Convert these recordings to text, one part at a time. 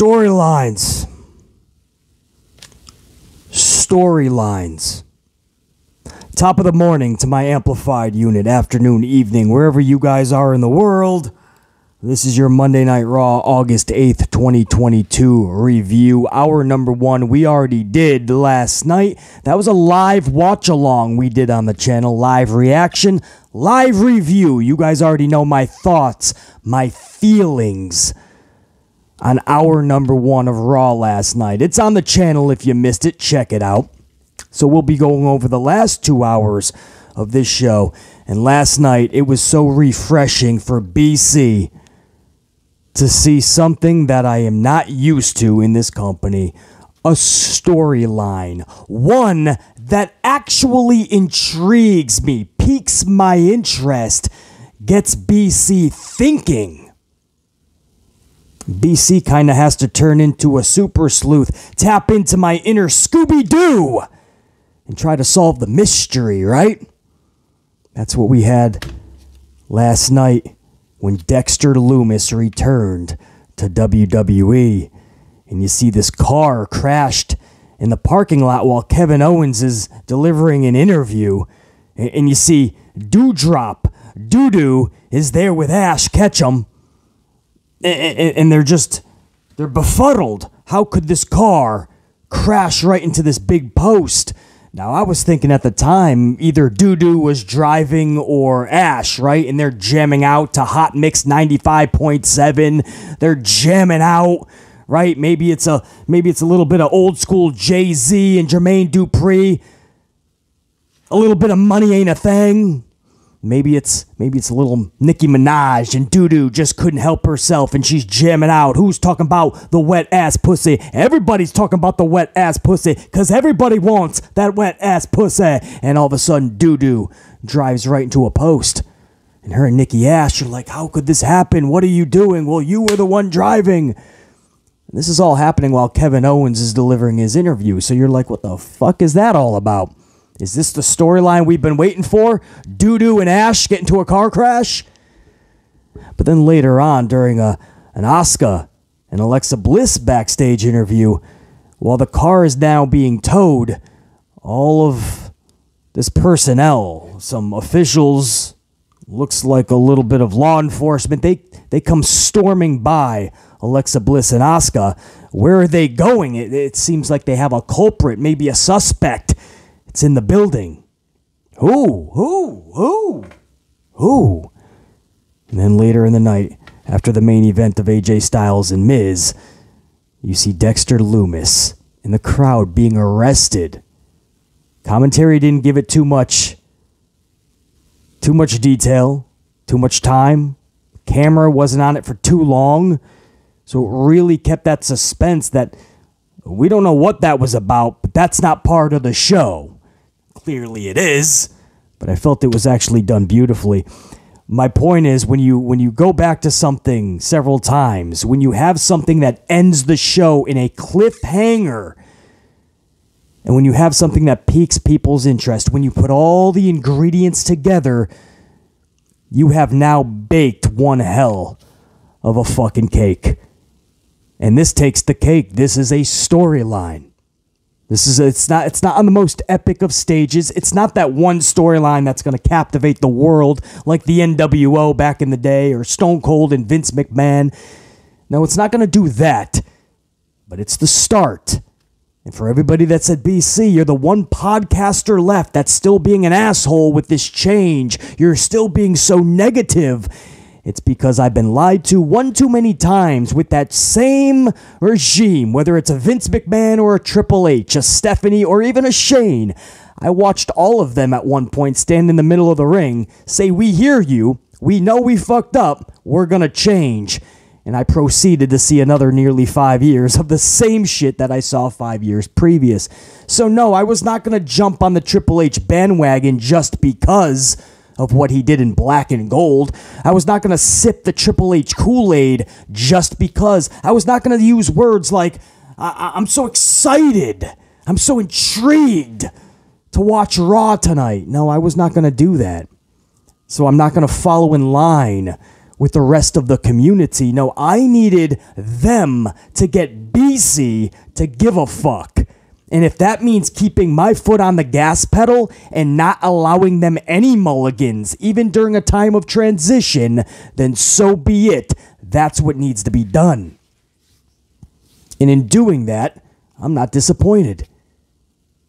Storylines. Top of the morning to my amplified unit, afternoon, evening, wherever you guys are in the world. This is your Monday Night Raw, August 8th, 2022 review. Hour number 1, we already did last night. That was a live watch-along we did on the channel. Live reaction, live review. You guys already know my thoughts, my feelings on hour number 1 of Raw last night. It's on the channel if you missed it. Check it out. So we'll be going over the last 2 hours of this show. And last night, it was so refreshing for BC to see something that I am not used to in this company. A storyline. One that actually intrigues me, piques my interest, gets BC thinking. BC kind of has to turn into a super sleuth, tap into my inner Scooby-Doo, and try to solve the mystery, right? That's what we had last night when Dexter Lumis returned to WWE. And you see this car crashed in the parking lot while Kevin Owens is delivering an interview. And you see Doudrop, Doodoo, is there with Ash Ketchum. And they're befuddled. How could this car crash right into this big post? Now, I was thinking at the time, either Doodoo was driving or Ash, right? And they're jamming out to Hot Mix 95.7. They're jamming out, right? Maybe it's a little bit of old school Jay-Z and Jermaine Dupri. A little bit of Money Ain't a Thing. Maybe it's a little Nicki Minaj and Doodoo just couldn't help herself and she's jamming out. Who's talking about the wet ass pussy? Everybody's talking about the wet ass pussy because everybody wants that wet ass pussy. And all of a sudden Doodoo drives right into a post. And her and Nikki Ash are like, how could this happen? What are you doing? Well, you were the one driving. And this is all happening while Kevin Owens is delivering his interview. So you're like, what the fuck is that all about? Is this the storyline we've been waiting for? Doodoo and Ash get into a car crash? But then later on, during an Asuka and Alexa Bliss backstage interview, while the car is now being towed, all of this personnel, some officials, looks like a little bit of law enforcement, they come storming by Alexa Bliss and Asuka. Where are they going? It seems like they have a culprit, maybe a suspect. It's in the building. Who? And then later in the night, after the main event of AJ Styles and Miz, you see Dexter Lumis in the crowd being arrested. Commentary didn't give it too much detail, too much time. Camera wasn't on it for too long. So it really kept that suspense that we don't know what that was about, but that's not part of the show. Clearly it is, but I felt it was actually done beautifully. My point is, when you go back to something several times, when you have something that ends the show in a cliffhanger, and when you have something that piques people's interest, when you put all the ingredients together, you have now baked one hell of a fucking cake. And this takes the cake. This is a storyline. It's not on the most epic of stages. It's not that one storyline that's going to captivate the world like the NWO back in the day or Stone Cold and Vince McMahon. No, it's not going to do that. But it's the start. And for everybody that's at BC, you're the one podcaster left that's still being an asshole with this change. You're still being so negative. It's because I've been lied to one too many times with that same regime, whether it's a Vince McMahon or a Triple H, a Stephanie, or even a Shane. I watched all of them at one point stand in the middle of the ring, say, we hear you, we know we fucked up, we're gonna change. And I proceeded to see another nearly 5 years of the same shit that I saw 5 years previous. So no, I was not gonna jump on the Triple H bandwagon just because of what he did in Black and Gold. I was not going to sip the Triple H Kool-Aid just because. I was not going to use words like, I'm so excited, I'm so intrigued to watch Raw tonight. No, I was not going to do that. So I'm not going to follow in line with the rest of the community. No, I needed them to get BC to give a fuck. And if that means keeping my foot on the gas pedal and not allowing them any mulligans, even during a time of transition, then so be it. That's what needs to be done. And in doing that, I'm not disappointed.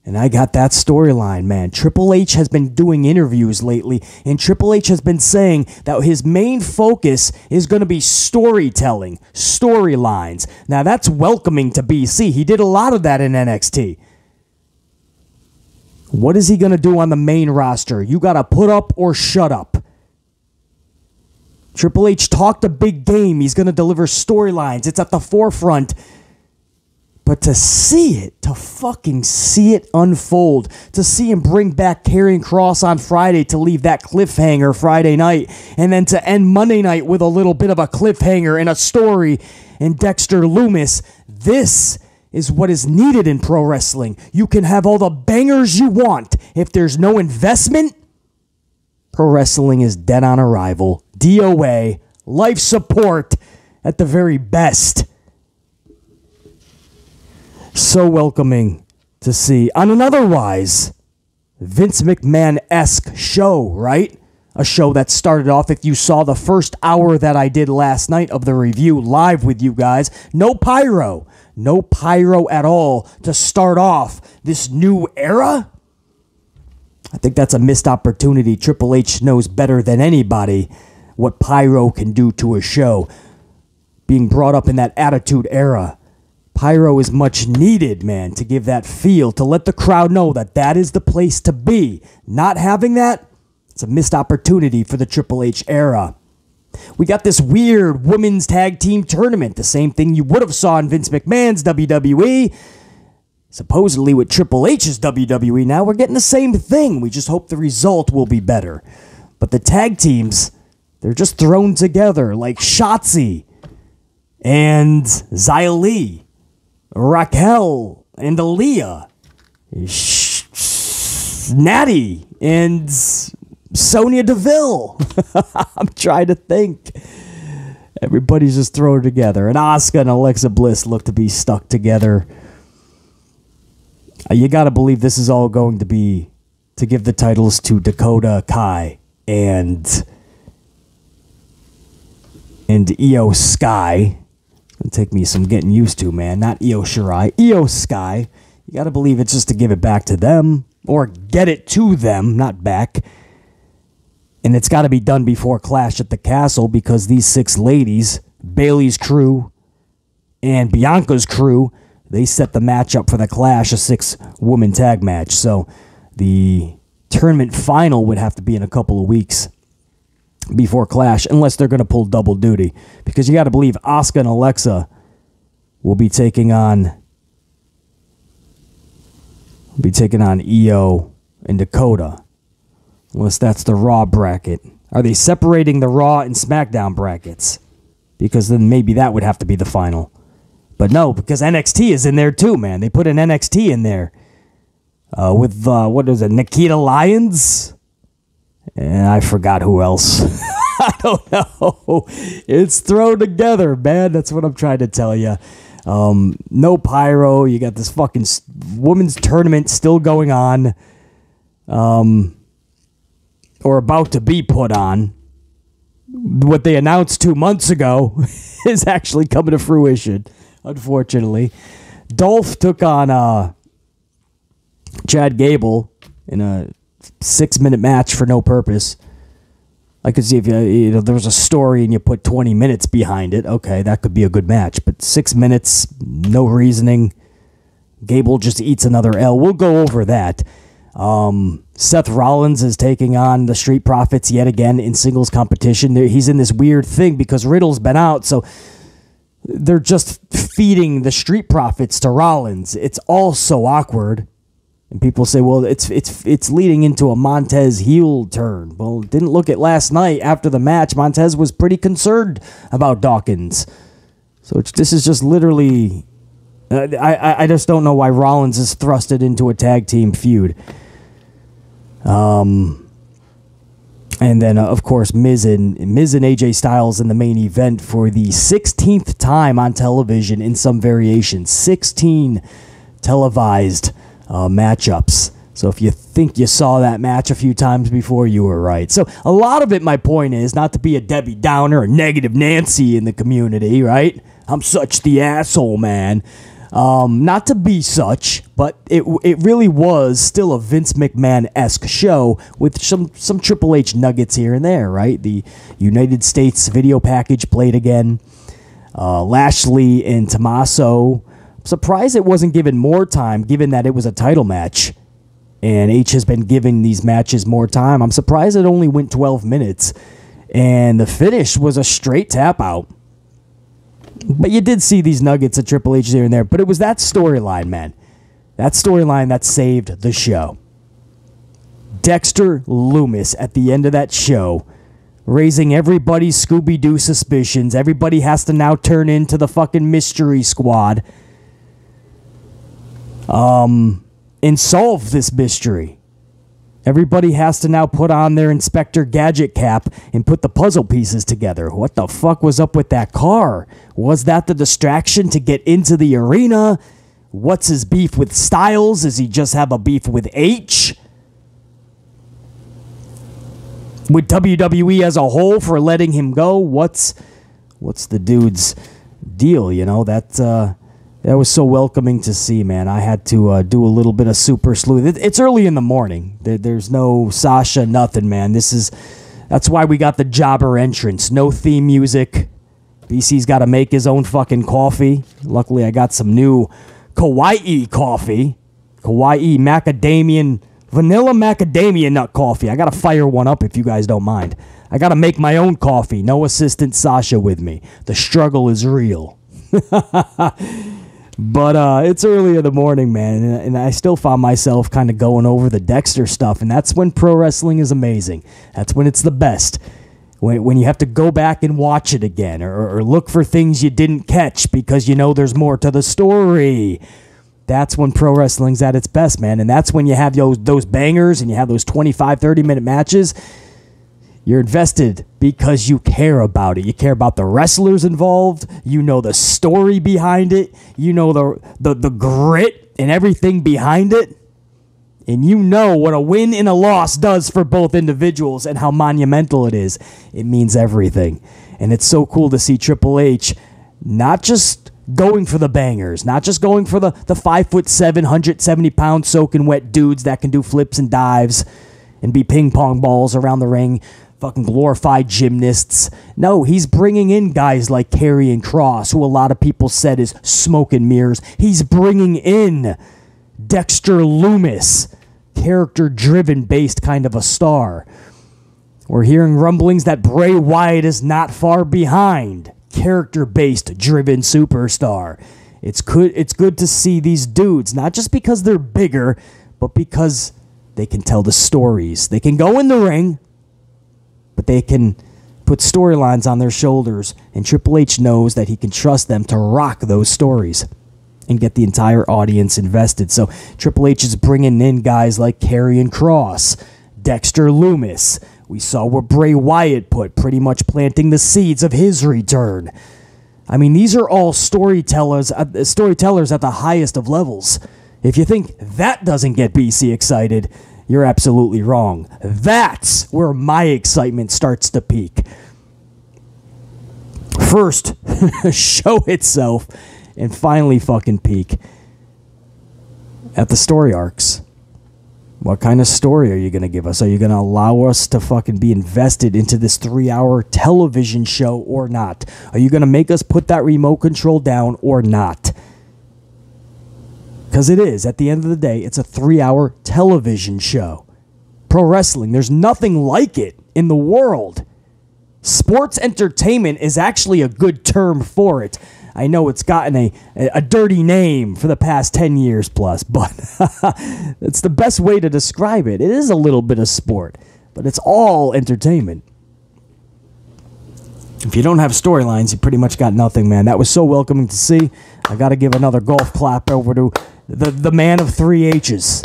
And I got that storyline, man. Triple H has been doing interviews lately, and Triple H has been saying that his main focus is going to be storytelling, storylines. Now, that's welcoming to BC. He did a lot of that in NXT. What is he going to do on the main roster? You got to put up or shut up. Triple H talked a big game. He's going to deliver storylines. It's at the forefront. But to see it, to fucking see it unfold, to see him bring back Karrion Kross on Friday to leave that cliffhanger Friday night, and then to end Monday night with a little bit of a cliffhanger and a story in Dexter Lumis, this is what is needed in pro wrestling. You can have all the bangers you want. If there's no investment, pro wrestling is dead on arrival. DOA, life support at the very best. So welcoming to see on an otherwise Vince McMahon-esque show, right? A show that started off, if you saw the first hour that I did last night of the review live with you guys, no pyro at all to start off this new era. I think that's a missed opportunity. Triple H knows better than anybody what pyro can do to a show. Being brought up in that Attitude Era, pyro is much needed, man, to give that feel, to let the crowd know that that is the place to be. Not having that, it's a missed opportunity for the Triple H era. We got this weird women's tag team tournament, the same thing you would have saw in Vince McMahon's WWE. Supposedly with Triple H's WWE now, we're getting the same thing. We just hope the result will be better. But the tag teams, they're just thrown together like Shotzi and Xia Li, Raquel and Aaliyah, Natty and Sonya Deville. I'm trying to think. Everybody's just thrown together. And Asuka and Alexa Bliss look to be stuck together. You got to believe this is all going to be to give the titles to Dakota Kai and Io Sky. It'll take me some getting used to, man. Not Io Shirai. Io Sky. You got to believe it's just to give it back to them. Or get it to them, not back. And it's got to be done before Clash at the Castle, because these 6 ladies, Bayley's crew and Bianca's crew, they set the match up for the Clash, a 6-woman tag match. So the tournament final would have to be in a couple of weeks before Clash, unless they're going to pull double duty. Because you got to believe Asuka and Alexa will be taking on Io and Dakota. Unless that's the Raw bracket. Are they separating the Raw and SmackDown brackets? Because then maybe that would have to be the final. But no, because NXT is in there too, man. They put an NXT in there. With, what is it, Nikita Lyons? And I forgot who else. I don't know. It's thrown together, man. That's what I'm trying to tell you. No pyro. You got this fucking women's tournament still going on. Or about to be put on. What they announced 2 months ago is actually coming to fruition, unfortunately. Dolph took on Chad Gable in a 6-minute match for no purpose. I could see if there was a story and you put 20 minutes behind it. Okay, that could be a good match. But 6 minutes, no reasoning. Gable just eats another L. We'll go over that. Seth Rollins is taking on the Street Profits yet again in singles competition. He's in this weird thing because Riddle's been out, so they're just feeding the Street Profits to Rollins. It's all so awkward. And people say, well, it's leading into a Montez heel turn. Well, didn't look at last night after the match. Montez was pretty concerned about Dawkins. So this is just literally... I just don't know why Rollins is thrusted into a tag team feud. And then, of course, Miz and AJ Styles in the main event for the 16th time on television in some variation. 16 televised matchups. So if you think you saw that match a few times before, you were right. So a lot of it, my point is, not to be a Debbie Downer or negative Nancy in the community, right? I'm such the asshole, man. Not to be such, but it really was still a Vince McMahon-esque show with some Triple H nuggets here and there, right? The United States video package played again. Lashley and Tommaso. I'm surprised it wasn't given more time, given that it was a title match. And H has been giving these matches more time. I'm surprised it only went 12 minutes. And the finish was a straight tap out. But you did see these nuggets of Triple H here and there. But it was that storyline, man. That storyline that saved the show. Dexter Lumis at the end of that show, raising everybody's Scooby-Doo suspicions. Everybody has to now turn into the fucking mystery squad. And solve this mystery. Everybody has to now put on their Inspector Gadget cap and put the puzzle pieces together. What the fuck was up with that car? Was that the distraction to get into the arena? What's his beef with Styles? Does he just have a beef with H? With WWE as a whole for letting him go? What's the dude's deal? You know, that was so welcoming to see, man. I had to do a little bit of super sleuth. It's early in the morning. There's no Sasha, nothing, man. That's why we got the jobber entrance. No theme music. BC's got to make his own fucking coffee. Luckily, I got some new Kauai coffee. Kauai vanilla macadamia nut coffee. I got to fire one up if you guys don't mind. I got to make my own coffee. No assistant Sasha with me. The struggle is real. But it's early in the morning, man, and I still found myself kind of going over the Dexter stuff, and that's when pro wrestling is amazing. That's when it's the best. When you have to go back and watch it again, or look for things you didn't catch because you know there's more to the story. That's when pro wrestling's at its best, man, and that's when you have those bangers and you have those 25, 30-minute matches. You're invested because you care about it. You care about the wrestlers involved. You know the story behind it. You know the grit and everything behind it. And you know what a win and a loss does for both individuals and how monumental it is. It means everything. And it's so cool to see Triple H not just going for the bangers, not just going for the 5'7", 170-pound soaking wet dudes that can do flips and dives and be ping pong balls around the ring. Fucking glorified gymnasts. No, he's bringing in guys like Karrion Kross, who a lot of people said is smoke and mirrors. He's bringing in Dexter Lumis, character-driven based kind of a star. We're hearing rumblings that Bray Wyatt is not far behind, character-based driven superstar. It's good to see these dudes, not just because they're bigger, but because they can tell the stories. They can go in the ring, but they can put storylines on their shoulders, and Triple H knows that he can trust them to rock those stories and get the entire audience invested. So Triple H is bringing in guys like Karrion Kross, Dexter Lumis. We saw what Bray Wyatt put, pretty much planting the seeds of his return. I mean, these are all storytellers at the highest of levels. If you think that doesn't get BC excited, you're absolutely wrong. That's where my excitement starts to peak. First, show itself, and finally fucking peak at the story arcs. What kind of story are you going to give us? Are you going to allow us to fucking be invested into this 3-hour television show or not? Are you going to make us put that remote control down or not? Because it is. At the end of the day, it's a 3-hour television show. Pro wrestling, there's nothing like it in the world. Sports entertainment is actually a good term for it. I know it's gotten a dirty name for the past 10 years plus, but it's the best way to describe it. It is a little bit of sport, but it's all entertainment. If you don't have storylines, you pretty much got nothing, man. That was so welcoming to see. I got to give another golf clap over to the man of 3 H's.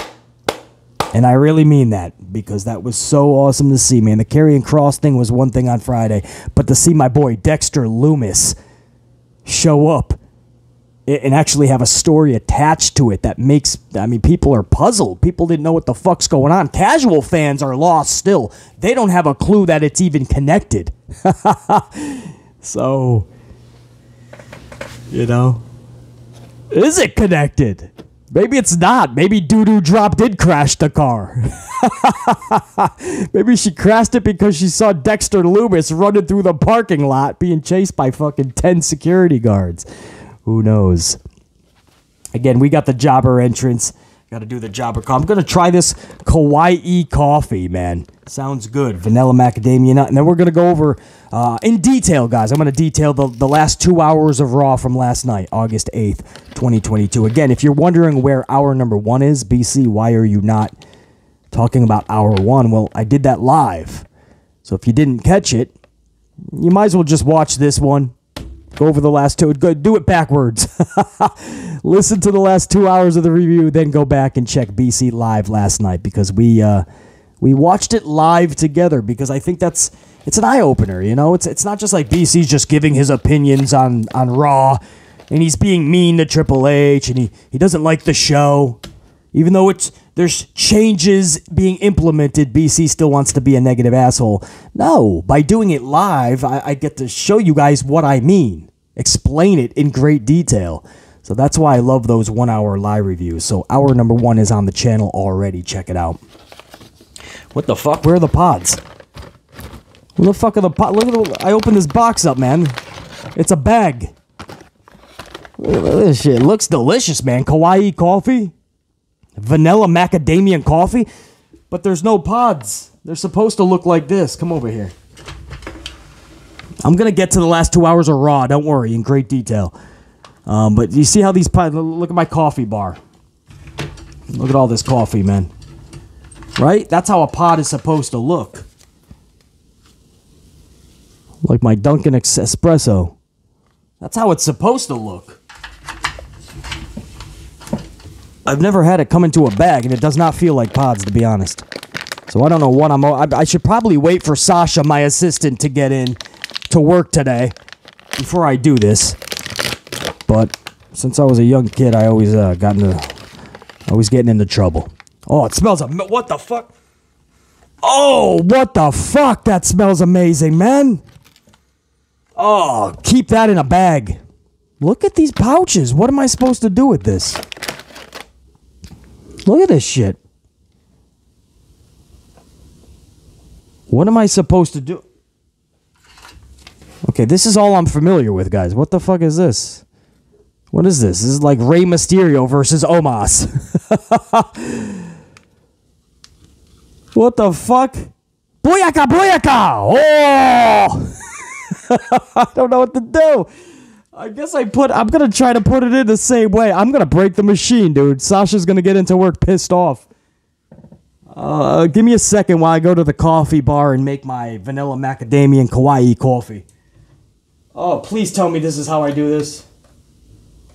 And I really mean that, because that was so awesome to see, man. The Karrion Kross thing was one thing on Friday, but to see my boy Dexter Lumis show up and actually have a story attached to it that makes, I mean, people are puzzled. People didn't know what the fuck's going on. Casual fans are lost still. They don't have a clue that it's even connected. So, you know, is it connected? Maybe it's not. Maybe Doo-Doo Drop did crash the car. Maybe she crashed it because she saw Dexter Lumis running through the parking lot being chased by fucking 10 security guards. Who knows? Again, we got the jobber entrance. Got to do the jobber call. I'm going to try this Kawaii coffee, man. Sounds good. Vanilla macadamia nut. And then we're going to go over in detail, guys. I'm going to detail the last 2 hours of Raw from last night, August 8th, 2022. Again, if you're wondering where hour number 1 is, BC, why are you not talking about hour 1? Well, I did that live. So if you didn't catch it, you might as well just watch this one. Go over the last 2. Go do it backwards. Listen to the last 2 hours of the review, then go back and check BC live last night, because we watched it live together, because I think it's an eye opener. You know, it's not just like BC's just giving his opinions on Raw, and he's being mean to Triple H, and he doesn't like the show, even though there's changes being implemented. BC still wants to be a negative asshole. No, by doing it live, I get to show you guys what I mean, explain it in great detail. So that's why I love those 1 hour live reviews. So hour number 1 is on the channel already. Check it out. What the fuck? Where are the pods? Where the fuck are the pods? Look at I opened this box up, man. It's a bag. Look at this shit. It looks delicious, man. Kawaii coffee. Vanilla macadamia coffee. But there's no pods. They're supposed to look like this. Come over here. I'm going to get to the last 2 hours of Raw. Don't worry, in great detail. But you see how these pods... Look at my coffee bar. Look at all this coffee, man. Right? That's how a pod is supposed to look. Like my Dunkin' Espresso. That's how it's supposed to look. I've never had it come into a bag, and it does not feel like pods, to be honest. So I don't know what I should probably wait for Sasha, my assistant, to get in to work today before I do this. But since I was a young kid, I always getting into trouble. Oh, it smells what the fuck? Oh, what the fuck? That smells amazing, man. Oh, keep that in a bag. Look at these pouches. What am I supposed to do with this? Look at this shit. What am I supposed to do? Okay, this is all I'm familiar with, guys. What the fuck is this? What is this? This is like Rey Mysterio versus Omos. What the fuck? Booyaka, booyaka! Oh! I don't know what to do. I guess I'm going to try to put it in the same way. I'm going to break the machine, dude. Sasha's going to get into work pissed off. Give me a second while I go to the coffee bar and make my vanilla macadamia and kawaii coffee. Oh, please tell me this is how I do this.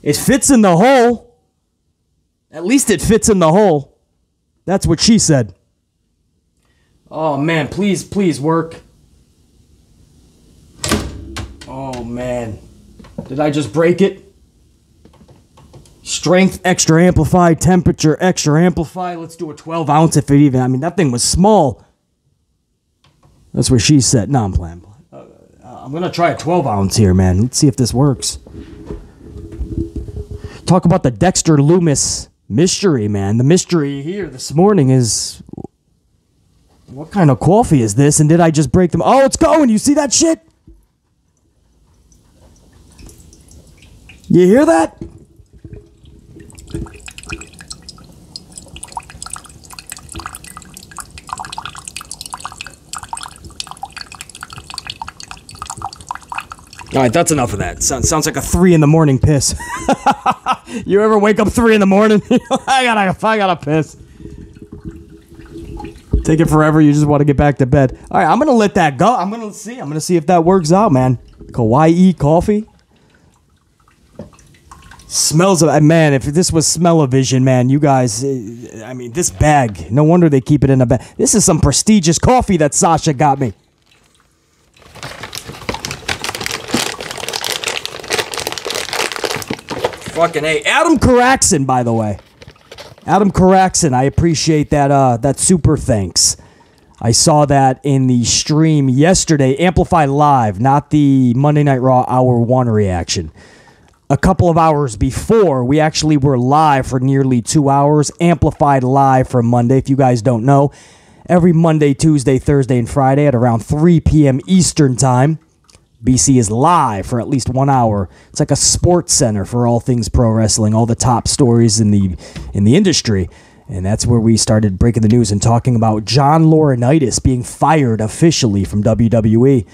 It fits in the hole. At least it fits in the hole. That's what she said. Oh, man, please, please work. Oh, man. Did I just break it? Strength, extra amplify. Temperature, extra amplify. Let's do a 12 ounce if it even... I mean, that thing was small. That's what she said. No, I'm playing. I'm going to try a 12 ounce here, man. Let's see if this works. Talk about the Dexter Lumis mystery, man. The mystery here this morning is... What kind of coffee is this? And did I just break them? Oh, it's going. You see that shit? You hear that? All right, that's enough of that. Sounds like a 3 a.m. piss. You ever wake up 3 a.m? I gotta piss. Take it forever. You just want to get back to bed. All right, I'm gonna let that go. I'm gonna see if that works out, man. Kawaii coffee. Smells of, man, if this was Smell-O-Vision, man, you guys, I mean, this bag, no wonder they keep it in a bag. This is some prestigious coffee that Sasha got me. Fucking A. Adam Karaxin, by the way. Adam Karaxin, I appreciate that super thanks. I saw that in the stream yesterday, Amplify Live, not the Monday Night Raw Hour 1 reaction. A couple of hours before, we actually were live for nearly 2 hours, amplified live for Monday, if you guys don't know. Every Monday, Tuesday, Thursday, and Friday at around 3 p.m. Eastern Time. BC is live for at least 1 hour. It's like a sports center for all things pro wrestling, all the top stories in the industry. And that's where we started breaking the news and talking about John Laurinaitis being fired officially from WWE.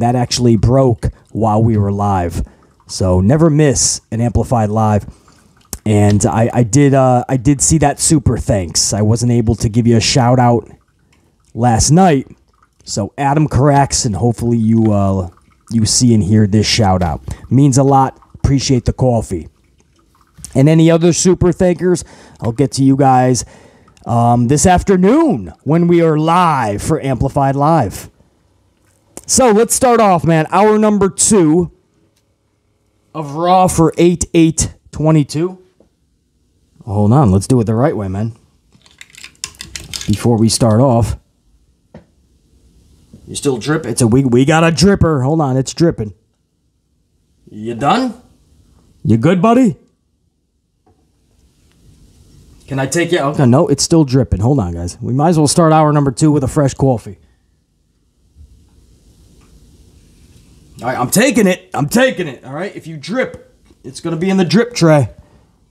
That actually broke while we were live. So never miss an Amplified Live. And I did see that super thanks. I wasn't able to give you a shout out last night. So Adam Karaxin, hopefully you see and hear this shout out. Means a lot. Appreciate the coffee. And any other super thankers, I'll get to you guys this afternoon when we are live for Amplified Live. So let's start off, man. Hour number 2 of Raw for 8/8/22. Hold on, let's do it the right way, man. Before we start off. You still drip? We got a dripper. Hold on, it's dripping. You done? You good, buddy? Can I take you? Okay, no, it's still dripping. Hold on, guys. We might as well start hour number 2 with a fresh coffee. All right, I'm taking it. All right, if you drip, it's going to be in the drip tray.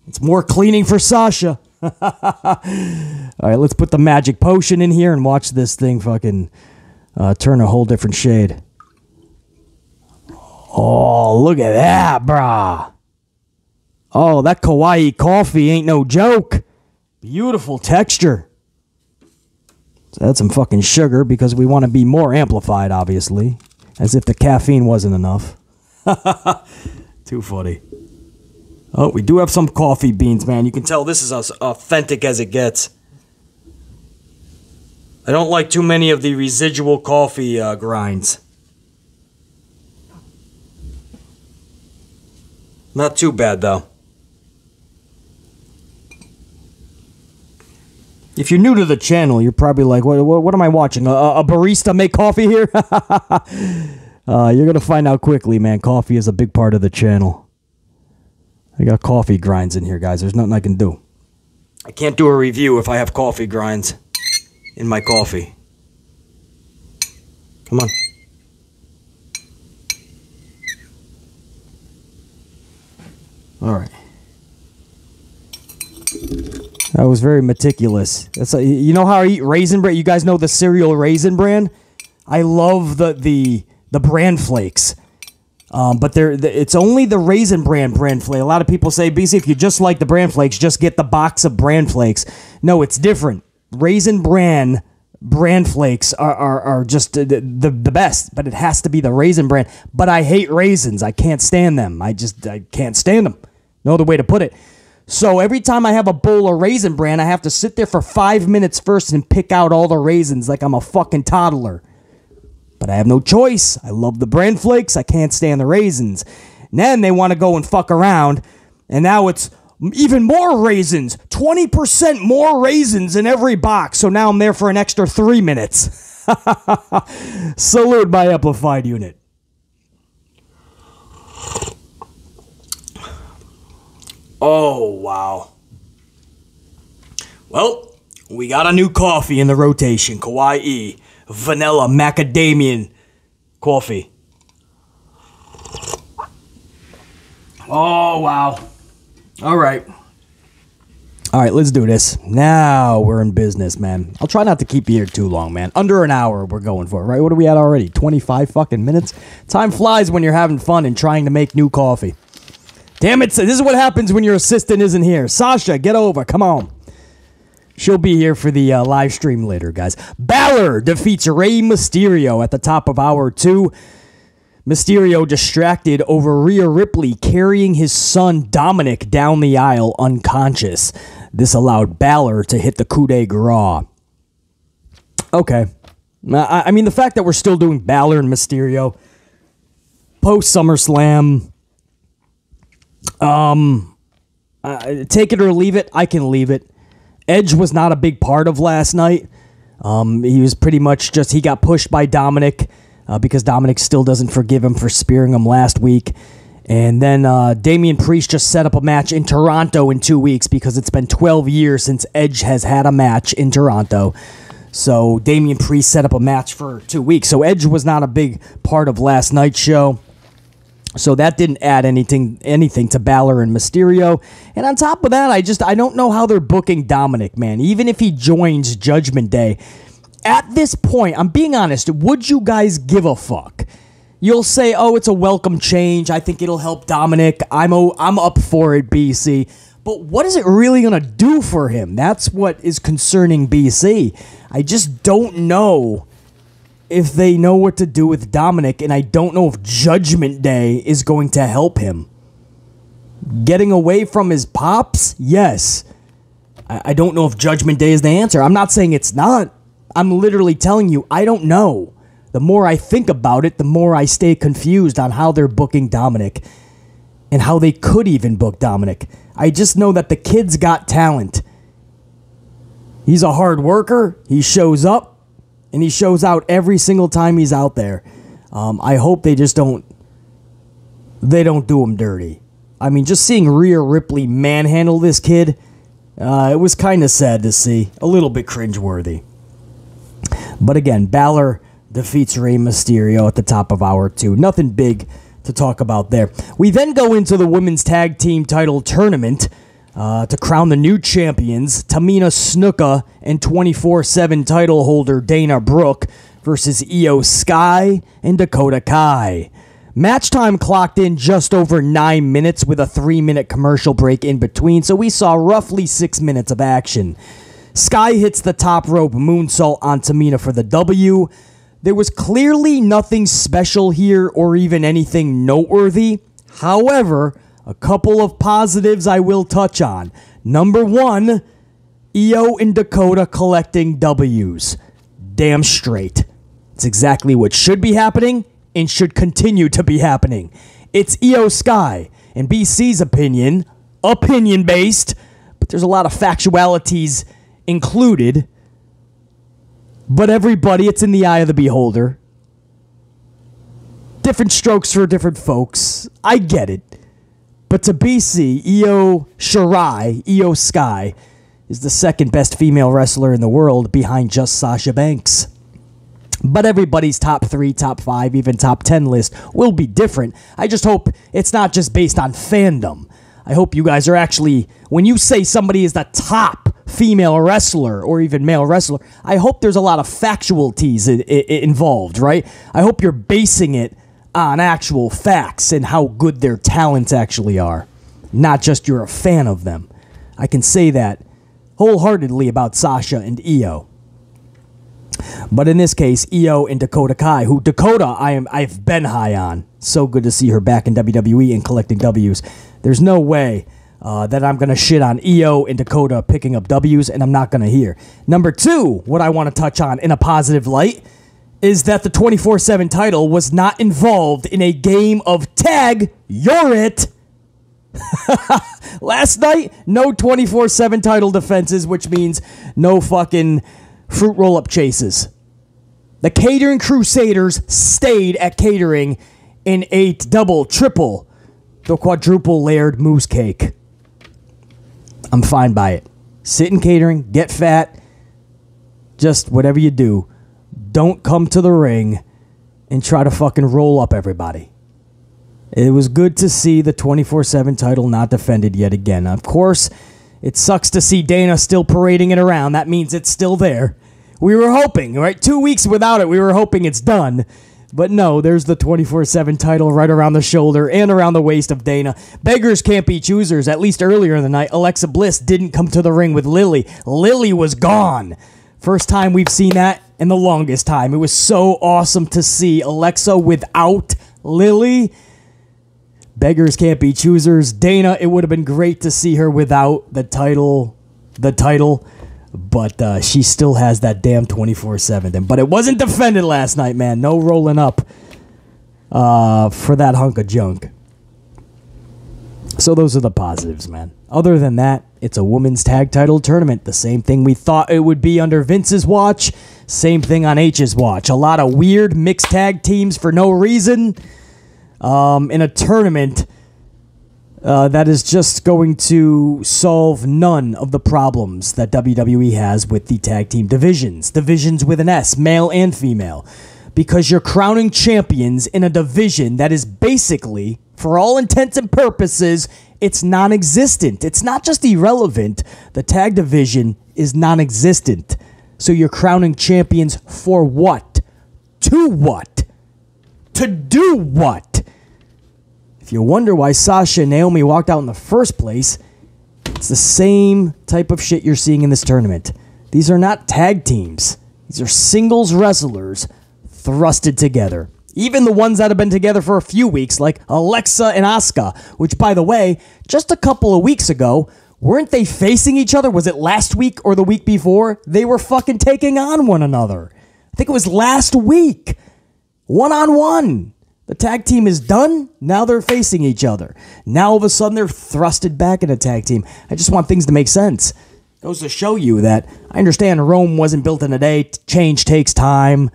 It's more cleaning for Sasha. All right, let's put the magic potion in here and watch this thing fucking turn a whole different shade. Oh, look at that, brah. Oh, that kawaii coffee ain't no joke. Beautiful texture. So that's some fucking sugar because we want to be more amplified, obviously. As if the caffeine wasn't enough. Too funny. Oh, we do have some coffee beans, man. You can tell this is as authentic as it gets. I don't like too many of the residual coffee grinds. Not too bad, though. If you're new to the channel, you're probably like, what am I watching? A barista make coffee here? You're going to find out quickly, man. Coffee is a big part of the channel. I got coffee grinds in here, guys. There's nothing I can do. I can't do a review if I have coffee grinds in my coffee. Come on. All right. That was very meticulous. That's you know how I eat Raisin Bran? You guys know the cereal Raisin Bran? I love the bran flakes. But it's only the Raisin Bran flake. A lot of people say, BC, if you just like the bran flakes, just get the box of bran flakes. No, it's different. Raisin Bran flakes are just the best, but it has to be the Raisin Bran. But I hate raisins. I can't stand them. I can't stand them. No other way to put it. So every time I have a bowl of Raisin Bran, I have to sit there for 5 minutes first and pick out all the raisins like I'm a fucking toddler. But I have no choice. I love the bran flakes. I can't stand the raisins. And then they want to go and fuck around, and now it's even more raisins. 20% more raisins in every box. So now I'm there for an extra 3 minutes. Salute my amplified unit. Oh, wow. Well, we got a new coffee in the rotation. Kawaii Vanilla Macadamian Coffee. Oh, wow. All right. All right, let's do this. Now we're in business, man. I'll try not to keep you here too long, man. Under an hour we're going for, right? What are we at already? 25 fucking minutes? Time flies when you're having fun and trying to make new coffee. Damn it, this is what happens when your assistant isn't here. Sasha, get over, come on. She'll be here for the live stream later, guys. Balor defeats Rey Mysterio at the top of hour 2. Mysterio distracted over Rhea Ripley carrying his son Dominic down the aisle unconscious. This allowed Balor to hit the coup de grace. Okay. I mean, the fact that we're still doing Balor and Mysterio post SummerSlam, take it or leave it, I can leave it. Edge was not a big part of last night. He was pretty much just, he got pushed by Dominic because Dominic still doesn't forgive him for spearing him last week. And then Damian Priest just set up a match in Toronto in 2 weeks because it's been 12 years since Edge has had a match in Toronto. So Damian Priest set up a match for 2 weeks. So Edge was not a big part of last night's show. So that didn't add anything to Balor and Mysterio. And on top of that, I don't know how they're booking Dominic, man. Even if he joins Judgment Day, at this point, I'm being honest, would you guys give a fuck? You'll say, oh, it's a welcome change. I think it'll help Dominic. I'm up for it, BC. But what is it really going to do for him? That's what is concerning BC. I just don't know if they know what to do with Dominic, and I don't know if Judgment Day is going to help him. Getting away from his pops? Yes. I don't know if Judgment Day is the answer. I'm not saying it's not. I'm literally telling you, I don't know. The more I think about it, the more I stay confused on how they're booking Dominic and how they could even book Dominic. I just know that the kid's got talent. He's a hard worker. He shows up, and he shows out every single time he's out there. I hope they just don't do him dirty. I mean, just seeing Rhea Ripley manhandle this kid, it was kind of sad to see. A little bit cringeworthy. But again, Balor defeats Rey Mysterio at the top of hour 2. Nothing big to talk about there. We then go into the women's tag team title tournament to crown the new champions, Tamina Snuka and 24/7 title holder Dana Brooke versus Io Sky and Dakota Kai. Match time clocked in just over 9 minutes with a 3-minute commercial break in between, so we saw roughly 6 minutes of action. Sky hits the top rope moonsault on Tamina for the W. There was clearly nothing special here or even anything noteworthy. However, a couple of positives I will touch on. Number 1, Io and Dakota collecting W's. Damn straight. It's exactly what should be happening and should continue to be happening. It's Io Sky. In BC's opinion-based, but there's a lot of factualities included. But everybody, it's in the eye of the beholder. Different strokes for different folks. I get it. But to BC, Io Sky, is the second best female wrestler in the world behind just Sasha Banks. But everybody's top 3, top 5, even top 10 list will be different. I just hope it's not just based on fandom. I hope you guys are actually, when you say somebody is the top female wrestler or even male wrestler, I hope there's a lot of factualties involved, right? I hope you're basing it on actual facts and how good their talents actually are, not just you're a fan of them. I can say that wholeheartedly about Sasha and Io. But in this case, Io and Dakota Kai, who Dakota I've been high on. So good to see her back in WWE and collecting W's. There's no way that I'm going to shit on Io and Dakota picking up W's, and I'm not going to hear. Number 2, what I want to touch on in a positive light is that the 24/7 title was not involved in a game of tag. You're it. Last night, no 24/7 title defenses, which means no fucking fruit roll-up chases. The Catering Crusaders stayed at catering and ate double, triple, the quadruple layered moose cake. I'm fine by it. Sit in catering, get fat, just whatever you do. Don't come to the ring and try to fucking roll up everybody. It was good to see the 24/7 title not defended yet again. Of course, it sucks to see Dana still parading it around. That means it's still there. We were hoping, right? 2 weeks without it, we were hoping it's done. But no, there's the 24/7 title right around the shoulder and around the waist of Dana. Beggars can't be choosers. At least earlier in the night, Alexa Bliss didn't come to the ring with Lily. Lily was gone. First time we've seen that in the longest time. It was so awesome to see Alexa without Lily. Beggars can't be choosers. Dana, it would have been great to see her without the title, but she still has that damn 24/7. But it wasn't defended last night, man. No rolling up for that hunk of junk. So those are the positives, man. Other than that, it's a women's tag title tournament. The same thing we thought it would be under Vince's watch. Same thing on H's watch. A lot of weird mixed tag teams for no reason in a tournament that is just going to solve none of the problems that WWE has with the tag team divisions. Divisions with an S, male and female. Because you're crowning champions in a division that is basically, for all intents and purposes, it's non-existent. It's not just irrelevant. The tag division is non-existent. So you're crowning champions for what? To what? To do what? If you wonder why Sasha and Naomi walked out in the first place, it's the same type of shit you're seeing in this tournament. These are not tag teams. These are singles wrestlers thrusted together. Even the ones that have been together for a few weeks, like Alexa and Asuka, which, by the way, just a couple of weeks ago, weren't they facing each other? Was it last week or the week before? They were fucking taking on one another. I think it was last week. One-on-one. The tag team is done. Now they're facing each other. Now all of a sudden they're thrusted back in a tag team. I just want things to make sense. Goes to show you that I understand Rome wasn't built in a day. Change takes time.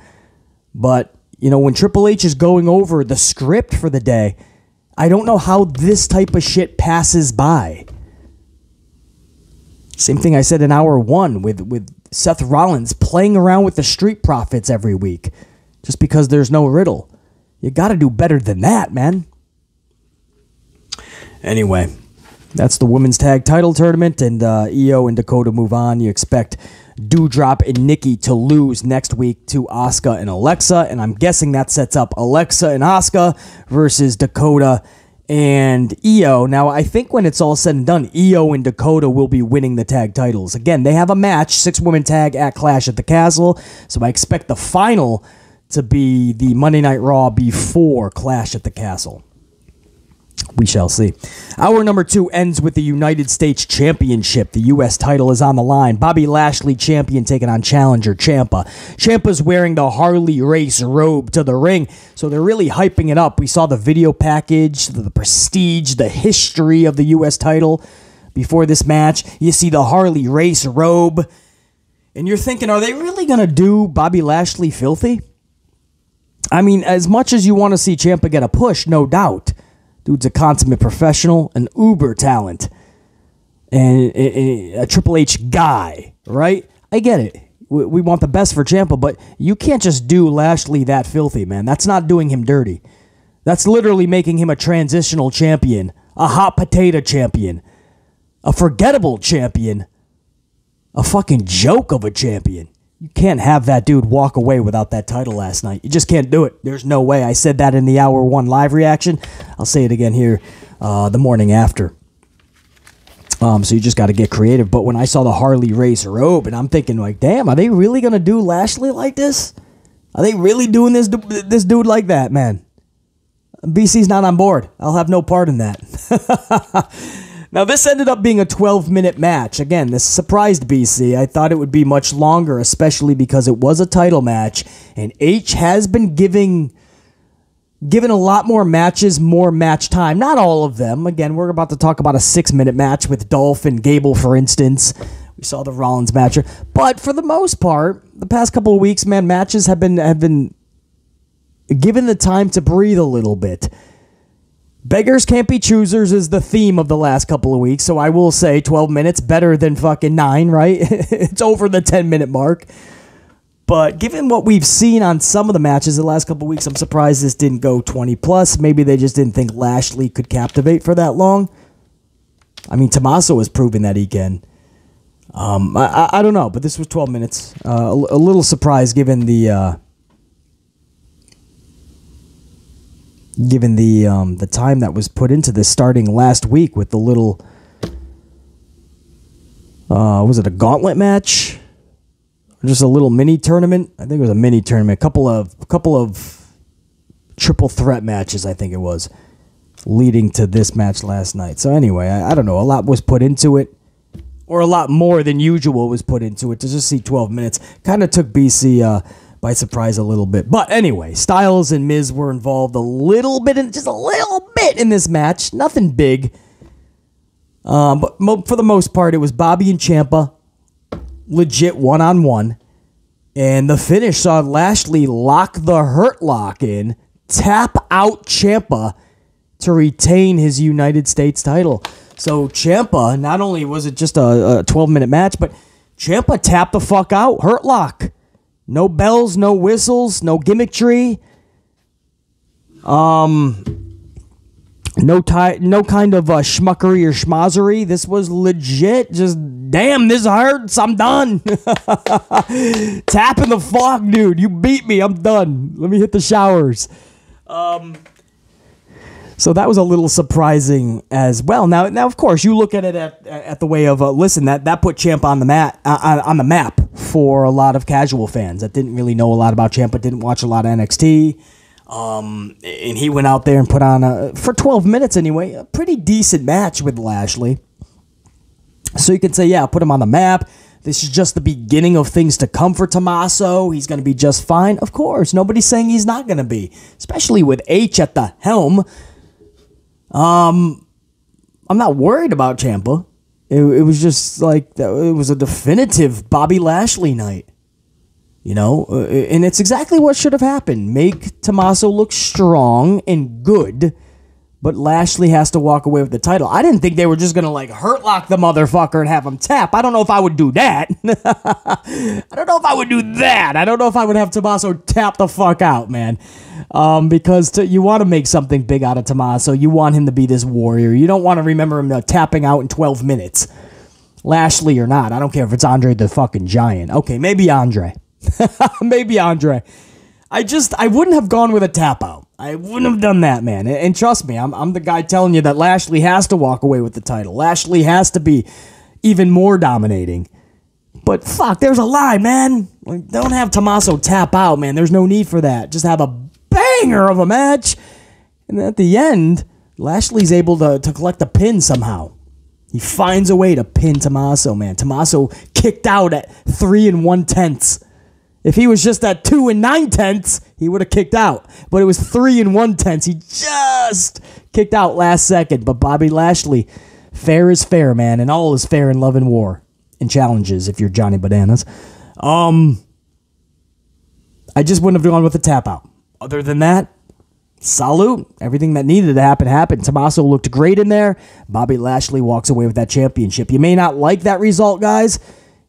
But, you know, when Triple H is going over the script for the day, I don't know how this type of shit passes by. Same thing I said in hour one with Seth Rollins playing around with the Street Profits every week just because there's no Riddle. You got to do better than that, man. Anyway, that's the women's tag title tournament, and Io and Dakota move on. You expect Doudrop and Nikki to lose next week to Asuka and Alexa, and I'm guessing that sets up Alexa and Asuka versus Dakota and Io. Now, I think when it's all said and done, Io and Dakota will be winning the tag titles. Again, they have a match, 6-woman tag at Clash at the Castle, so I expect the final to be the Monday Night Raw before Clash at the Castle. We shall see. Hour number 2 ends with the United States Championship. The U.S. title is on the line. Bobby Lashley, champion, taking on challenger Ciampa. Ciampa's wearing the Harley Race robe to the ring, so they're really hyping it up. We saw the video package, the prestige, the history of the U.S. title before this match. You see the Harley Race robe, and you're thinking, are they really going to do Bobby Lashley filthy? I mean, as much as you want to see Ciampa get a push, no doubt. Dude's a consummate professional, an uber talent, and a Triple H guy, right? I get it. We want the best for Ciampa, but you can't just do Lashley that filthy, man. That's not doing him dirty. That's literally making him a transitional champion, a hot potato champion, a forgettable champion, a fucking joke of a champion. You can't have that dude walk away without that title last night. You just can't do it. There's no way. I said that in the hour 1 live reaction. I'll say it again here the morning after. So you just got to get creative. But when I saw the Harley Race robe, and I'm thinking, like, damn, are they really going to do Lashley like this? Are they really doing this dude like that, man? BC's not on board. I'll have no part in that. Now, this ended up being a 12-minute match. Again, this surprised BC. I thought it would be much longer, especially because it was a title match, and H has been given a lot more matches, more match time. Not all of them. Again, we're about to talk about a 6-minute match with Dolph and Gable, for instance. We saw the Rollins match. But for the most part, the past couple of weeks, man, matches have been given the time to breathe a little bit. Beggars can't be choosers is the theme of the last couple of weeks, so I will say 12 minutes better than fucking 9, right? It's over the 10-minute mark. But given what we've seen on some of the matches the last couple of weeks, I'm surprised this didn't go 20 plus. Maybe they just didn't think Lashley could captivate for that long. I mean, Tommaso has proven that he can. I don't know, but this was 12 minutes. A little surprised given the time that was put into this starting last week with the little, was it a gauntlet match? Just a little mini tournament? I think it was a mini tournament. A couple of triple threat matches, I think it was, leading to this match last night. So anyway, I don't know. A lot was put into it, or a lot more than usual was put into it to just see 12 minutes. Kind of took BC by surprise a little bit. But anyway, Styles and Miz were involved a little bit, just a little bit in this match. Nothing big. But for the most part, it was Bobby and Ciampa, legit one-on-one. And the finish saw Lashley lock the Hurt Lock in, tap out Ciampa to retain his United States title. So Ciampa, not only was it just a 12-minute match, but Ciampa tapped the fuck out. Hurt Lock. No bells, no whistles, no gimmickry. No kind of schmuckery or schmozzery. This was legit. Just, damn, this hurts. I'm done. Tapping the fuck, dude. You beat me. I'm done. Let me hit the showers. So that was a little surprising as well. Now, of course, you look at it at the way of listen. That put Ciampa on the map for a lot of casual fans that didn't really know a lot about Ciampa, didn't watch a lot of NXT. And he went out there and put on, for 12 minutes anyway, a pretty decent match with Lashley. So you can say, yeah, put him on the map. This is just the beginning of things to come for Tommaso. He's going to be just fine. Of course, nobody's saying he's not going to be, especially with H at the helm. I'm not worried about Ciampa. It was just like, it was a definitive Bobby Lashley night. You know, and it's exactly what should have happened. Make Tommaso look strong and good, but Lashley has to walk away with the title. I didn't think they were just going to, like, Hurt Lock the motherfucker and have him tap. I don't know if I would do that. I don't know if I would do that. I don't know if I would have Tommaso tap the fuck out, man. Because you want to make something big out of Tommaso. You want him to be this warrior. You don't want to remember him tapping out in 12 minutes. Lashley or not. I don't care if it's Andre the fucking Giant. Okay, maybe Andre. Maybe Andre. I wouldn't have gone with a tap out. I wouldn't have done that, man. And trust me, I'm the guy telling you that Lashley has to walk away with the title. Lashley has to be even more dominating. But fuck, there's a lie, man. Like, don't have Tommaso tap out, man. There's no need for that. Just have a banger of a match. And at the end, Lashley's able to collect a pin somehow. He finds a way to pin Tommaso, man. Tommaso kicked out at 3 1/10. If he was just at 2 9/10, he would have kicked out. But it was 3 1/10. He just kicked out last second. But Bobby Lashley, fair is fair, man. And all is fair in love and war. And challenges, if you're Johnny Bananas. I just wouldn't have gone with a tap out. Other than that, salute. Everything that needed to happen happened. Tommaso looked great in there. Bobby Lashley walks away with that championship. You may not like that result, guys.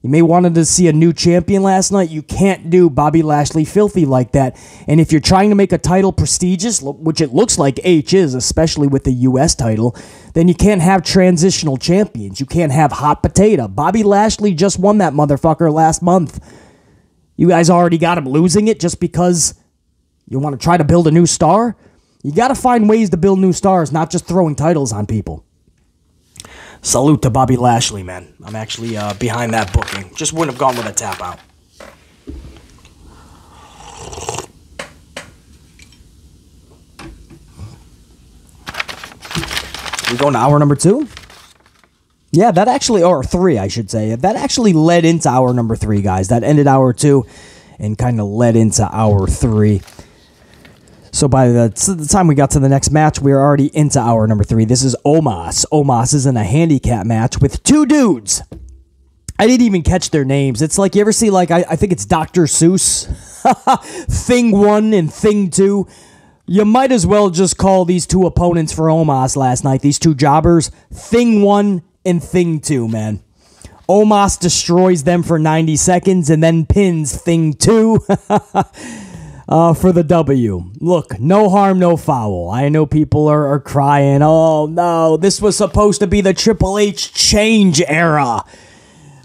You may wanted to see a new champion last night. You can't do Bobby Lashley filthy like that. And if you're trying to make a title prestigious, which it looks like H is, especially with the U.S. title, then you can't have transitional champions. You can't have hot potato. Bobby Lashley just won that motherfucker last month. You guys already got him losing it just because you want to try to build a new star? You got to find ways to build new stars, not just throwing titles on people. Salute to Bobby Lashley, man. I'm actually behind that booking. Just wouldn't have gone with a tap out. We going to hour number 2? Yeah, that actually, or 3, I should say. That actually led into hour number 3, guys. That ended hour 2 and kind of led into hour 3. So by the time we got to the next match, we were already into hour number 3. This is Omos. Omos is in a handicap match with 2 dudes. I didn't even catch their names. It's like, you ever see, like, I think it's Dr. Seuss? Thing 1 and Thing 2. You might as well just call these 2 opponents for Omos last night, these 2 jobbers, Thing 1 and Thing 2, man. Omos destroys them for 90 seconds and then pins Thing 2. For the W. Look, no harm, no foul. I know people are crying, oh no, this was supposed to be the Triple H change era.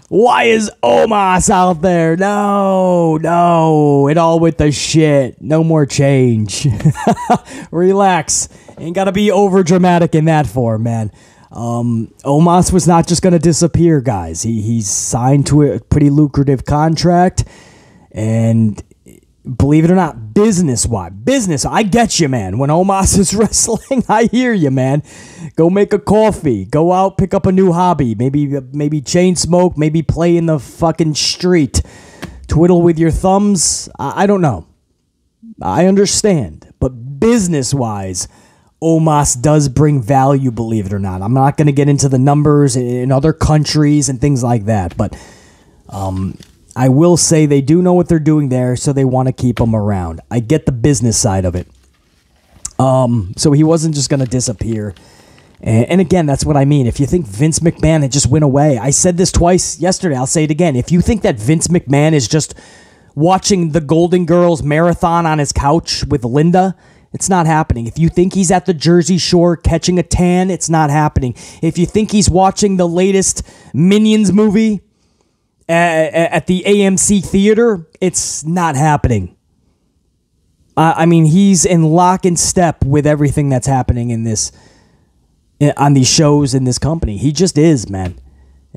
Why is Omos out there? No, it all with the shit. No more change. Relax. Ain't gotta be over dramatic in that form, man. Omos was not just gonna disappear, guys. He's signed to a pretty lucrative contract, and believe it or not, business, I get you, man. When Omos is wrestling, I hear you, man. Go make a coffee. Go out, pick up a new hobby. Maybe chain smoke. Maybe play in the fucking street. Twiddle with your thumbs. I don't know. I understand. But business-wise, Omos does bring value, believe it or not. I'm not going to get into the numbers in other countries and things like that. But I will say they do know what they're doing there, so they want to keep him around. I get the business side of it. So he wasn't just going to disappear. And again, that's what I mean. If you think Vince McMahon had just went away, I said this twice yesterday, I'll say it again. If you think that Vince McMahon is just watching the Golden Girls marathon on his couch with Linda, it's not happening. If you think he's at the Jersey Shore catching a tan, it's not happening. If you think he's watching the latest Minions movie at the AMC theater, it's not happening. I mean, he's in lock and step with everything that's happening in this, on these shows in this company. He just is, man.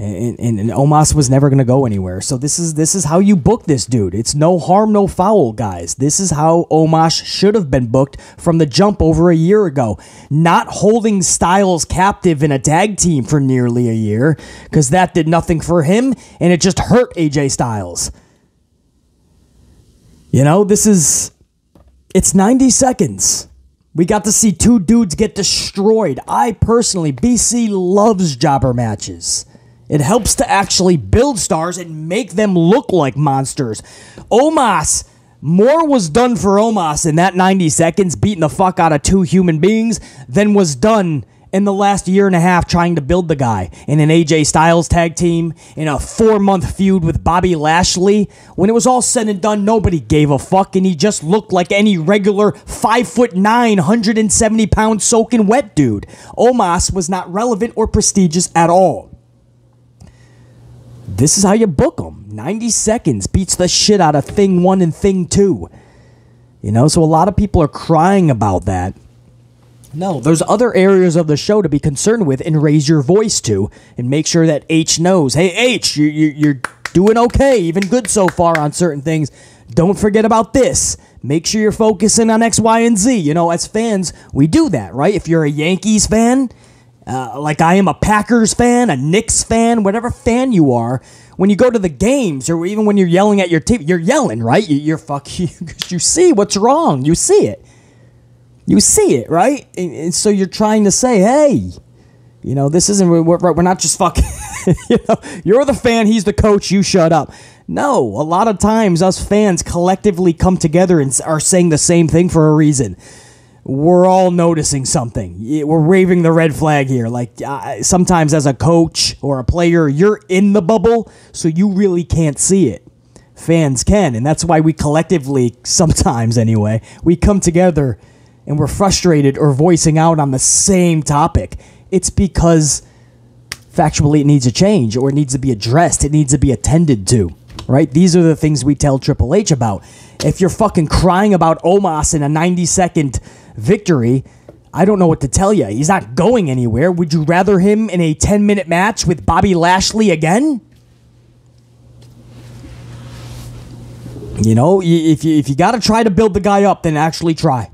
And Omos was never going to go anywhere. So this is how you book this dude. It's no harm, no foul, guys. This is how Omos should have been booked from the jump over a year ago. Not holding Styles captive in a tag team for nearly a year, because that did nothing for him, and it just hurt AJ Styles. You know, it's 90 seconds. We got to see two dudes get destroyed. I personally, BC loves jobber matches. It helps to actually build stars and make them look like monsters. Omos, more was done for Omos in that 90 seconds, beating the fuck out of two human beings, than was done in the last year and a half trying to build the guy in an AJ Styles tag team, in a 4-month feud with Bobby Lashley. When it was all said and done, nobody gave a fuck, and he just looked like any regular 5'9", 170-pound soaking wet dude. Omos was not relevant or prestigious at all. This is how you book him. 90 seconds beats the shit out of Thing 1 and Thing 2. You know, so a lot of people are crying about that. No, there's other areas of the show to be concerned with and raise your voice to, and make sure that H knows, hey, H, you're doing okay, even good so far on certain things. Don't forget about this. Make sure you're focusing on X, Y, and Z. You know, as fans, we do that, right? If you're a Yankees fan, like I am a Packers fan, a Knicks fan, whatever fan you are, when you go to the games, or even when you're yelling at your team, you're yelling, right? You're fucking, you see what's wrong. You see it. You see it, right? And so you're trying to say, hey, you know, this isn't, we're not just fucking, you know, you're the fan, he's the coach, you shut up. No, a lot of times us fans collectively come together and are saying the same thing for a reason. We're all noticing something. We're waving the red flag here. Like, sometimes as a coach or a player, you're in the bubble, so you really can't see it. Fans can, and that's why we collectively, sometimes anyway, we come together and we're frustrated or voicing out on the same topic. It's because factually it needs a change, or it needs to be addressed. It needs to be attended to, right? These are the things we tell Triple H about. If you're fucking crying about Omos in a 90-second victory, I don't know what to tell you. He's not going anywhere. Would you rather him in a 10-minute match with Bobby Lashley again? You know, if you got to try to build the guy up, then actually try.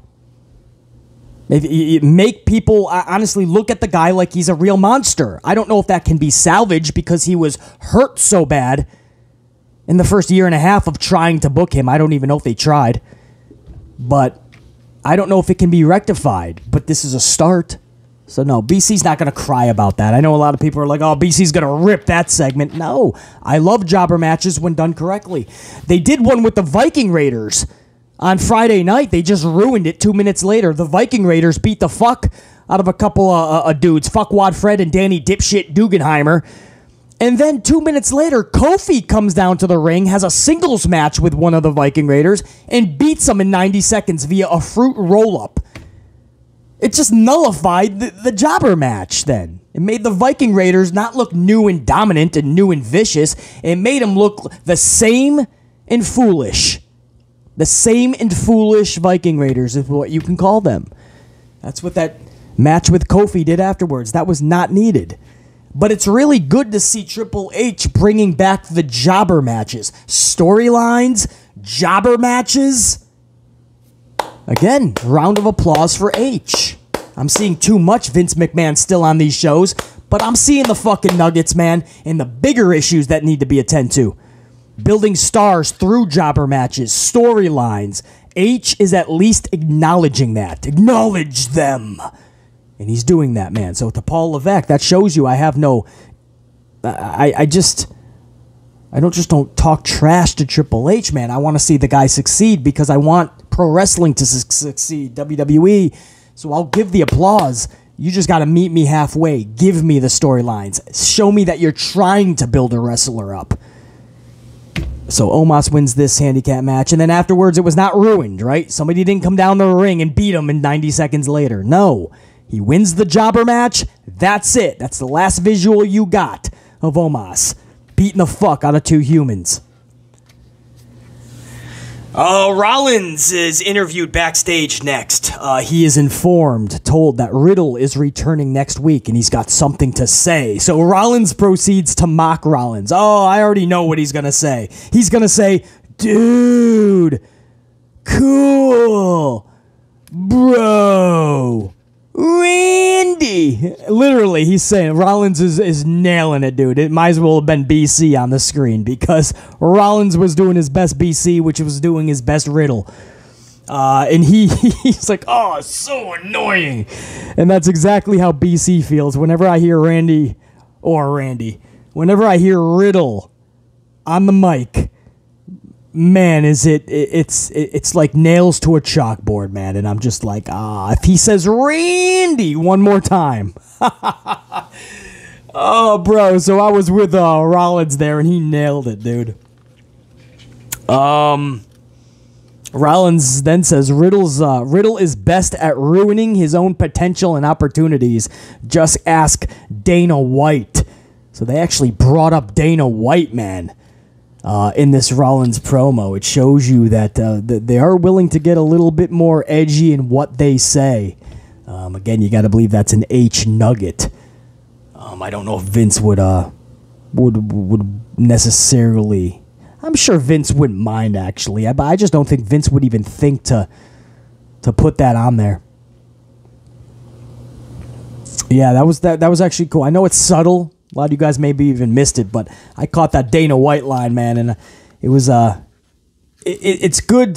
If you make people honestly look at the guy like he's a real monster. I don't know if that can be salvaged, because he was hurt so bad in the first year and a half of trying to book him. I don't even know if they tried. But I don't know if it can be rectified. But this is a start. So no, BC's not going to cry about that. I know a lot of people are like, oh, BC's going to rip that segment. No, I love jobber matches when done correctly. They did one with the Viking Raiders on Friday night. They just ruined it 2 minutes later. The Viking Raiders beat the fuck out of a couple of dudes, Fuckwad Fred and Danny Dipshit Dugenheimer. And then 2 minutes later, Kofi comes down to the ring, has a singles match with one of the Viking Raiders, and beats him in 90 seconds via a fruit roll-up. It just nullified the jobber match then. It made the Viking Raiders not look new and dominant and new and vicious. It made them look the same and foolish. The same and foolish Viking Raiders is what you can call them. That's what that match with Kofi did afterwards. That was not needed. But it's really good to see Triple H bringing back the jobber matches. Storylines, jobber matches. Again, round of applause for H. I'm seeing too much Vince McMahon still on these shows, but I'm seeing the fucking nuggets, man, and the bigger issues that need to be attended to. Building stars through jobber matches, storylines. H is at least acknowledging that. Acknowledge them. And he's doing that, man. So to Paul Levesque, that shows you I have no... I don't talk trash to Triple H, man. I want to see the guy succeed because I want pro wrestling to succeed, WWE. So I'll give the applause. You just got to meet me halfway. Give me the storylines. Show me that you're trying to build a wrestler up. So Omos wins this handicap match, and then afterwards it was not ruined, right? Somebody didn't come down the ring and beat him in 90 seconds later. No. He wins the jobber match. That's it. That's the last visual you got of Omos beating the fuck out of two humans. Rollins is interviewed backstage next. He is told that Riddle is returning next week, and he's got something to say. So Rollins proceeds to mock Rollins. Oh, I already know what he's going to say. He's going to say, dude, cool, bro, Randy. Literally, he's saying Rollins is nailing it, dude. It might as well have been BC on the screen because Rollins was doing his best BC, which was doing his best Riddle. And he's like, oh, it's so annoying. And that's exactly how BC feels whenever I hear whenever I hear Riddle on the mic. Man, it's like nails to a chalkboard, man. And I'm just like, if he says Randy one more time. Oh, bro. So I was with Rollins there, and he nailed it, dude. Rollins then says Riddle is best at ruining his own potential and opportunities. Just ask Dana White. So they actually brought up Dana White, man. In this Rollins promo, it shows you that they are willing to get a little bit more edgy in what they say. Again, you got to believe that's an H nugget. I don't know if Vince would necessarily. I'm sure Vince wouldn't mind actually, but I just don't think Vince would even think to put that on there. Yeah, that was actually cool. I know it's subtle. A lot of you guys maybe even missed it, but I caught that Dana White line, man, and it was it's good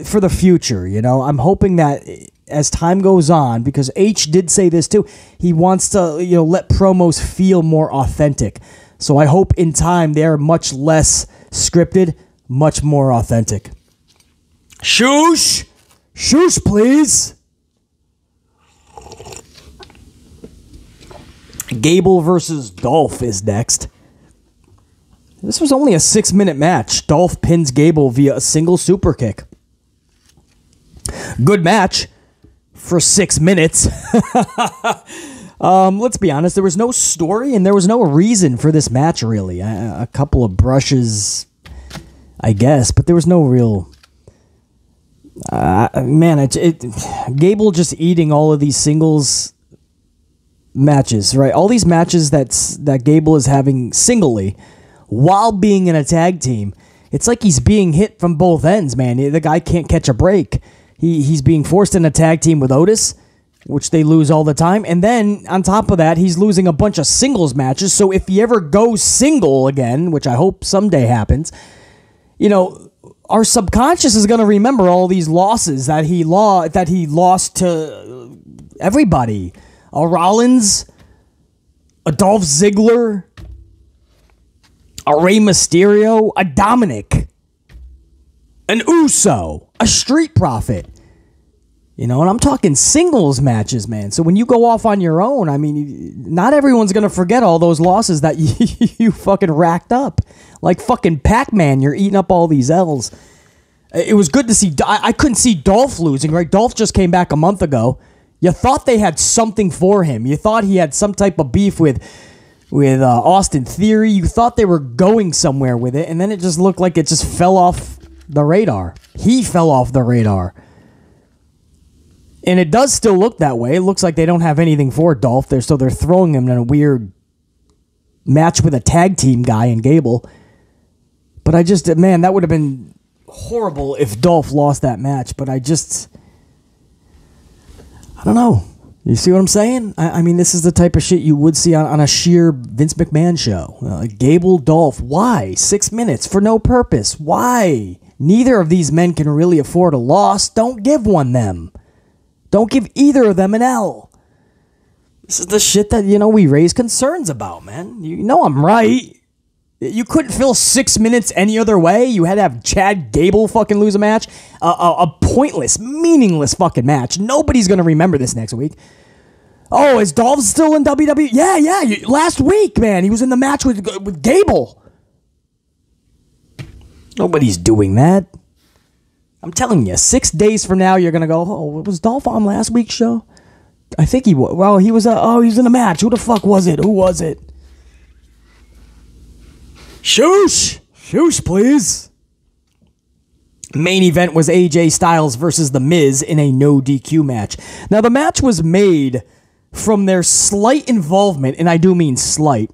for the future, you know. I'm hoping that as time goes on, because H did say this too, he wants to let promos feel more authentic. So I hope in time they're much less scripted, much more authentic. Shoosh, please. Gable versus Dolph is next. This was only a 6-minute match. Dolph pins Gable via a single super kick. Good match for 6 minutes. Let's be honest, there was no story and there was no reason for this match, really. A couple of brushes, I guess, but there was no real... Gable just eating all of these singles matches, right? All these matches that Gable is having singly while being in a tag team. It's like he's being hit from both ends, man. The guy can't catch a break. He's being forced in a tag team with Otis, which they lose all the time. And then on top of that, he's losing a bunch of singles matches. So if he ever goes single again, which I hope someday happens, our subconscious is going to remember all these losses that he lost to everybody. A Rollins, a Dolph Ziggler, a Rey Mysterio, a Dominic, an Uso, a Street Profit. And I'm talking singles matches, man. So when you go off on your own, I mean, not everyone's going to forget all those losses that you fucking racked up. Like fucking Pac-Man, you're eating up all these L's. It was good to see. I couldn't see Dolph losing, right? Dolph just came back a month ago. You thought they had something for him. You thought he had some type of beef with Austin Theory. You thought they were going somewhere with it, and then it just looked like it just fell off the radar. He fell off the radar. And it does still look that way. It looks like they don't have anything for Dolph there, so they're throwing him in a weird match with a tag team guy in Gable. But that would have been horrible if Dolph lost that match, but I don't know. You see what I'm saying? I mean, this is the type of shit you would see on a sheer Vince McMahon show. Gable, Dolph, why? 6 minutes for no purpose. Why? Neither of these men can really afford a loss. Don't give one them. Don't give either of them an L. This is the shit that, we raise concerns about, man. You know I'm right. You couldn't fill 6 minutes any other way. You had to have Chad Gable fucking lose a match. A pointless, meaningless fucking match. Nobody's going to remember this next week. Oh, is Dolph still in WWE? Yeah. Last week, man, he was in the match with Gable. Nobody's doing that. I'm telling you, 6 days from now, you're going to go, oh, was Dolph on last week's show? I think he was. Well, he was in a match. Who the fuck was it? Who was it? Shoosh, please. Main event was AJ Styles versus The Miz in a no DQ match. Now, the match was made from their slight involvement, and I do mean slight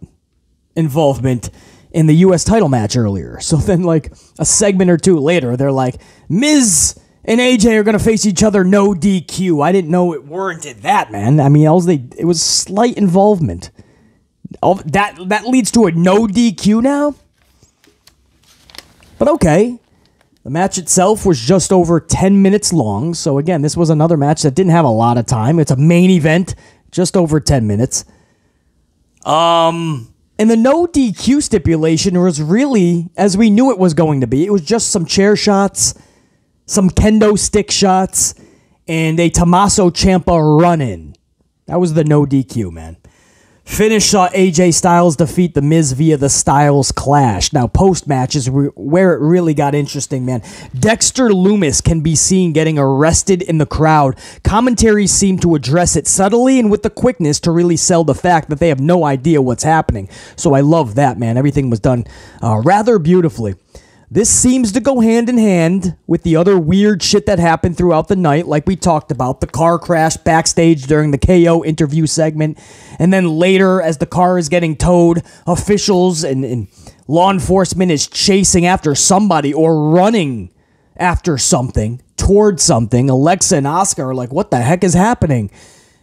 involvement, in the U.S. title match earlier. So then, like, a segment or two later, they're like, Miz and AJ are going to face each other no DQ. I didn't know it warranted that, man. I mean, it was slight involvement. That leads to a no DQ now? But okay. The match itself was just over 10 minutes long. So again, this was another match that didn't have a lot of time. It's a main event, just over 10 minutes. And the no DQ stipulation was really, as we knew it was going to be, it was just some chair shots, some kendo stick shots, and a Tommaso Ciampa run-in. That was the no DQ, man. Finish saw AJ Styles defeat The Miz via the Styles Clash. Now, post-match is where it really got interesting, man. Dexter Lumis can be seen getting arrested in the crowd. Commentaries seem to address it subtly and with the quickness to really sell the fact that they have no idea what's happening. So I love that, man. Everything was done rather beautifully. This seems to go hand in hand with the other weird shit that happened throughout the night, like we talked about. The car crash backstage during the KO interview segment. And then later, as the car is getting towed, officials and law enforcement is chasing after somebody or running after something, towards something. Alexa and Asuka are like, what the heck is happening?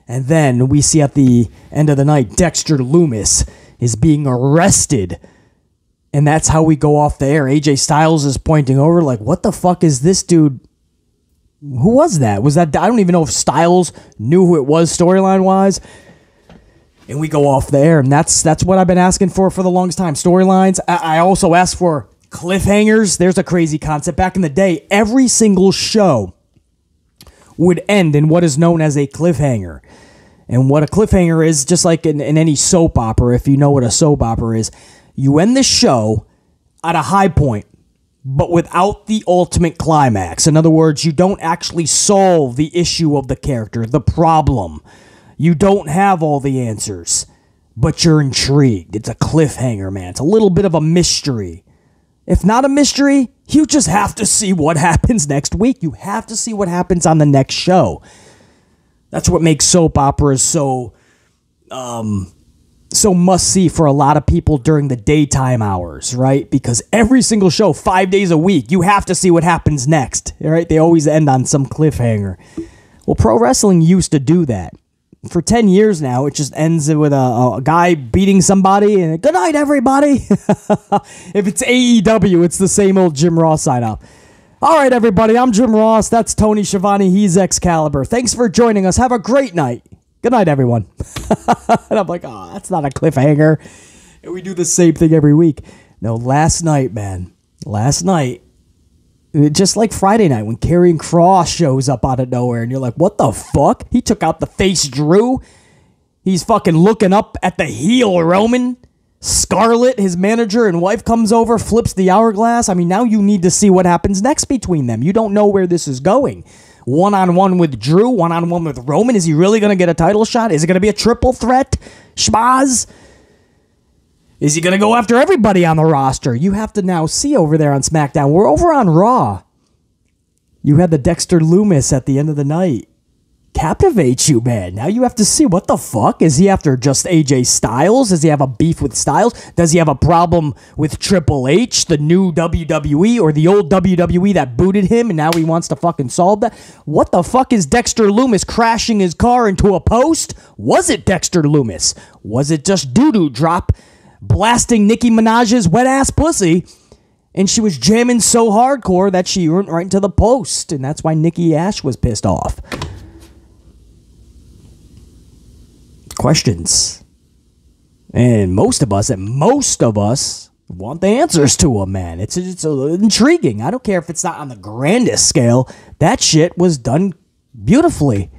And then we see at the end of the night, Dexter Lumis is being arrested. And that's how we go off the air. AJ Styles is pointing over like, what the fuck is this dude? Who was that? I don't even know if Styles knew who it was storyline-wise. And we go off the air. And that's what I've been asking for the longest time. Storylines. I also asked for cliffhangers. There's a crazy concept. Back in the day, every single show would end in what is known as a cliffhanger. And what a cliffhanger is, just like in any soap opera, if you know what a soap opera is, you end the show at a high point, but without the ultimate climax. In other words, you don't actually solve the issue of the character, the problem. You don't have all the answers, but you're intrigued. It's a cliffhanger, man. It's a little bit of a mystery. If not a mystery, you just have to see what happens next week. You have to see what happens on the next show. That's what makes soap operas so must-see for a lot of people during the daytime hours, right? Because every single show, 5 days a week, you have to see what happens next, right? They always end on some cliffhanger. Well, pro wrestling used to do that. For 10 years now, it just ends with a guy beating somebody and good night, everybody. If it's AEW, it's the same old Jim Ross sign-off. All right, everybody, I'm Jim Ross. That's Tony Schiavone. He's Excalibur. Thanks for joining us. Have a great night. Good night, everyone. And I'm like, oh, that's not a cliffhanger. And we do the same thing every week. No, last night, man. Last night, just like Friday night when Karrion Kross shows up out of nowhere and you're like, what the fuck? He took out the face Drew. He's fucking looking up at the heel Roman. Scarlett, his manager and wife, comes over, flips the hourglass. I mean, now you need to see what happens next between them. You don't know where this is going. One-on-one with Drew, one-on-one with Roman. Is he really going to get a title shot? Is it going to be a triple threat? Schmaz? Is he going to go after everybody on the roster? You have to now see over there on SmackDown. We're over on Raw. You had the Dexter Lumis at the end of the night captivates you, man. Now you have to see, what the fuck? Is he after just AJ Styles? Does he have a beef with Styles? Does he have a problem with Triple H, the new WWE, or the old WWE that booted him and now he wants to fucking solve that? What the fuck is Dexter Lumis crashing his car into a post? Was it Dexter Lumis? Was it just doo-doo drop blasting Nicki Minaj's wet-ass pussy? And she was jamming so hardcore that she went right into the post, and that's why Nikki Ash was pissed off. Questions. And most of us want the answers to them, man. It's intriguing. I don't care if it's not on the grandest scale. That shit was done beautifully.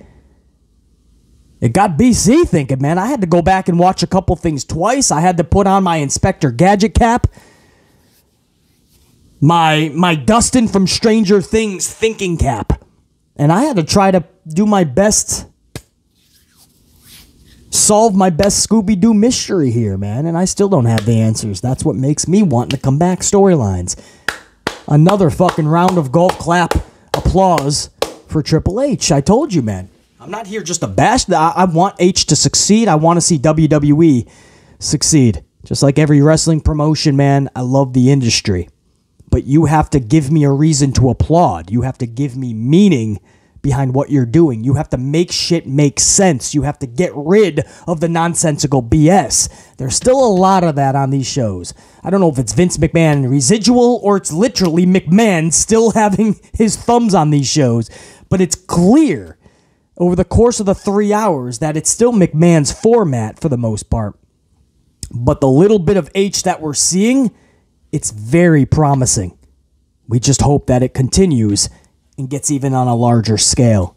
It got BC thinking, man. I had to go back and watch a couple things twice. I had to put on my Inspector Gadget cap. My Dustin from Stranger Things thinking cap. And I had to try to do my best, solve my best Scooby-Doo mystery here, man. And I still don't have the answers. That's what makes me want to come back storylines. Another fucking round of golf clap applause for Triple H. I told you, man. I'm not here just to bash. I want H to succeed. I want to see WWE succeed. Just like every wrestling promotion, man, I love the industry. But you have to give me a reason to applaud. You have to give me meaning behind what you're doing. You have to make shit make sense. You have to get rid of the nonsensical BS. There's still a lot of that on these shows. I don't know if it's Vince McMahon residual or it's literally McMahon still having his thumbs on these shows. But it's clear over the course of the 3 hours that it's still McMahon's format for the most part. But the little bit of H that we're seeing, it's very promising. We just hope that it continues and gets even on a larger scale.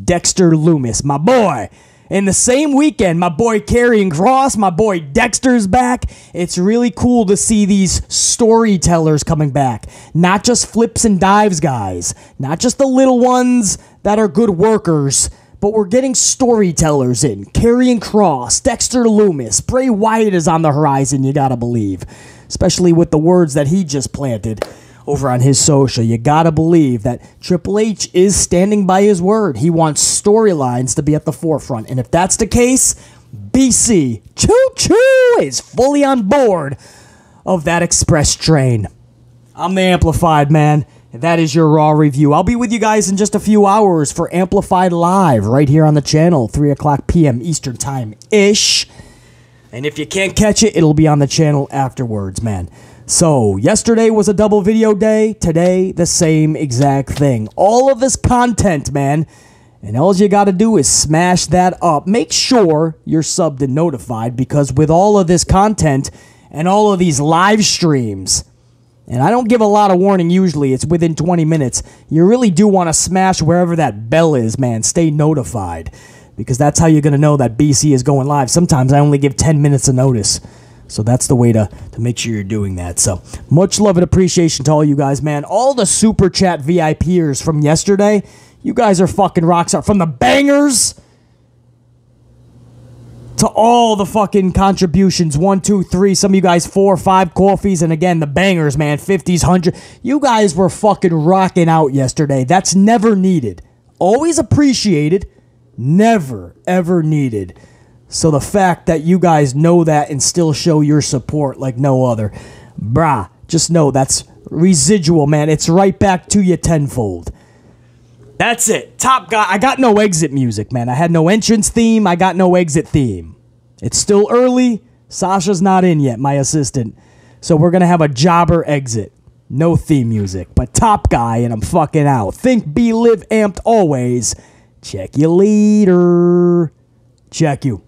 Dexter Lumis, my boy. In the same weekend, my boy Karrion Kross, my boy Dexter's back. It's really cool to see these storytellers coming back. Not just flips and dives guys. Not just the little ones that are good workers. But we're getting storytellers in. Karrion Kross, Dexter Lumis, Bray Wyatt is on the horizon, you gotta believe. Especially with the words that he just planted over on his social. You gotta believe that Triple H is standing by his word. He wants storylines to be at the forefront. And if that's the case, BC, choo-choo, is fully on board of that express train. I'm the Amplified Man. That is your Raw review. I'll be with you guys in just a few hours for Amplified Live right here on the channel, 3 o'clock p.m. Eastern Time-ish. And if you can't catch it, it'll be on the channel afterwards, man. So, yesterday was a double video day. Today, the same exact thing. All of this content, man. And all you got to do is smash that up. Make sure you're subbed and notified, because with all of this content and all of these live streams, and I don't give a lot of warning usually, it's within 20 minutes, you really do want to smash wherever that bell is, man. Stay notified, because that's how you're going to know that BC is going live. Sometimes I only give 10 minutes of notice. So that's the way to make sure you're doing that. So much love and appreciation to all you guys, man. All the Super Chat VIPers from yesterday, you guys are fucking rock stars. From the bangers to all the fucking contributions. 1, 2, 3. Some of you guys 4, 5 coffees. And again, the bangers, man. 50s, 100. You guys were fucking rocking out yesterday. That's never needed. Always appreciated. Never, ever needed. So the fact that you guys know that and still show your support like no other, brah, just know that's residual, man. It's right back to you tenfold. That's it. Top guy. I got no exit music, man. I had no entrance theme. I got no exit theme. It's still early. Sasha's not in yet, my assistant. So we're going to have a jobber exit. No theme music. But top guy, and I'm fucking out. Think, be, live, amped always. Check you later. Check you.